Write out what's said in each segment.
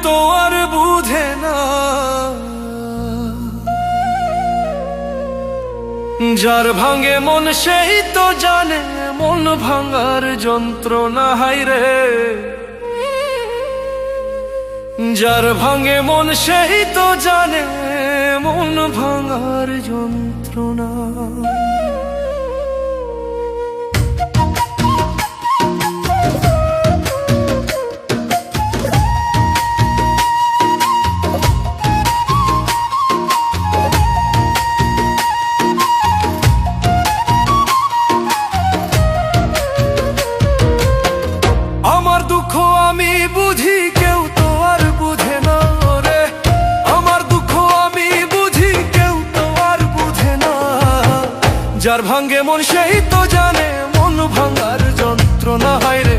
তো আর বুঝে না। যার ভাঙে মন সেই তো জানে মন ভাঙার যন্ত্রণা, হায়রে। যার ভাঙে মন সেই তো জানে মন ভাঙার যন্ত্রণা। আমার দুঃখ আমি বুঝি, কেউ তো আর বুঝে না রে। আমার দুঃখ আমি বুঝি, কেউ তো আর বুঝে না। যার ভাঙে মন সেই তো জানে মন ভাঙার যন্ত্রণা, হায়রে।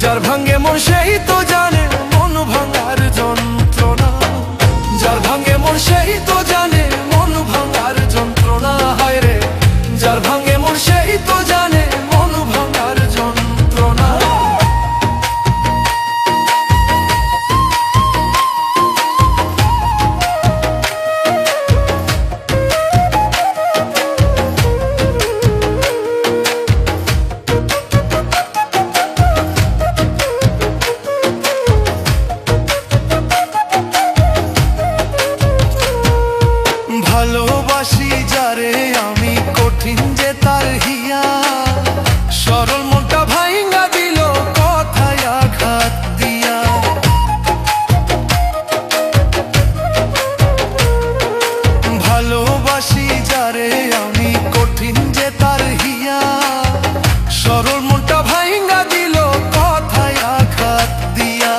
যার ভাঙে মন সেই তো জানে মন ভাঙার যন্ত্রণা। যার ভাঙে মন সেই তো জানে মন ভাঙার যন্ত্রণা, হায়রে। যার ভাঙে মন সেই তো জানে মন ভাঙার যন্ত্রণা। ভালোবাসি যারে আমি, কঠিন যে তার হিয়া। সরল মনটা ভাইঙ্গা দিল কথায় আঘাত দিয়া। ভালোবাসি যারে আমি, কঠিন যে তার হিয়া। সরল মনটা ভাইঙ্গা দিল কথায় আঘাত দিয়া।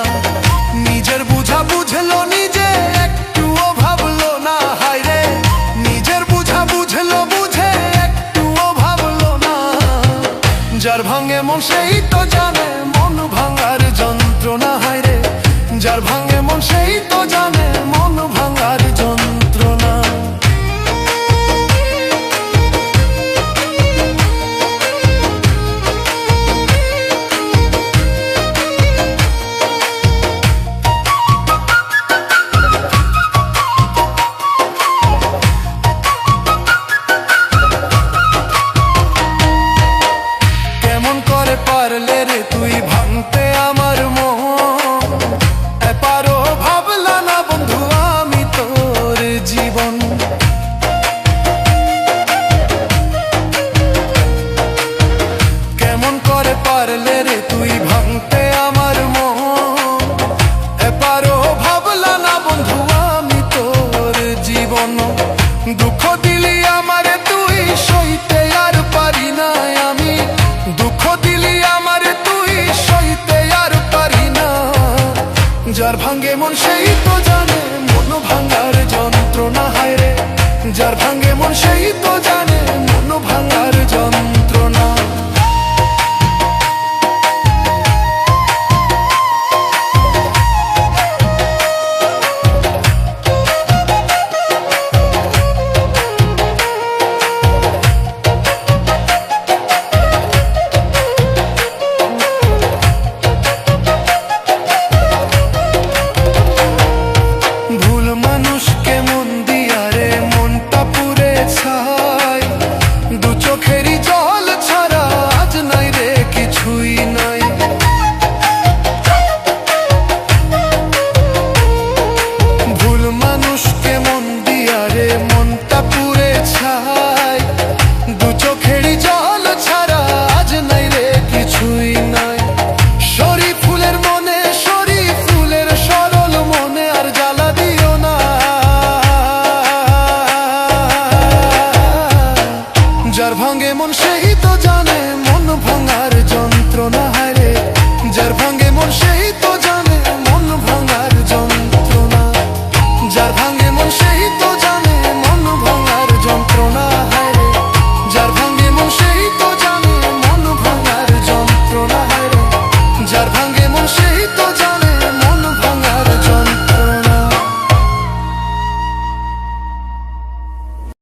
নিজের বুঝা বুঝলো নিজে, একটুও ভাবলো না, হায়রে। নিজের বুঝা বুঝলো বুঝে, একটুও ভাবলো না। যার ভাঙে মন সেই তো জানে মন ভাঙার যন্ত্রণা, হায়রে। যার ভাঙে মন সেই তো জানে মন ভাঙার যন্ত্রণা। পারলে রে তুই ভাঙতে আমার মন, এপারো ভাবলা না বন্ধু আমি তোর জীবন। কেমন করে পারলে রে তুই ভাঙতে আমার মন, এপারো ভাবলা না বন্ধু আমি তোর জীবন। দুঃখ দিলি আমারে তুই, সইতে আর পারি না আমি। দুঃখ দিলি আমারে তুই, সইতে আর পারি না। যার ভাঙে মন সেই তো জানে মন ভাঙার যন্ত্রণা, হায়রে। যার ভাঙে মন সেই তো জানে মন ভাঙার যন্ত্রণা।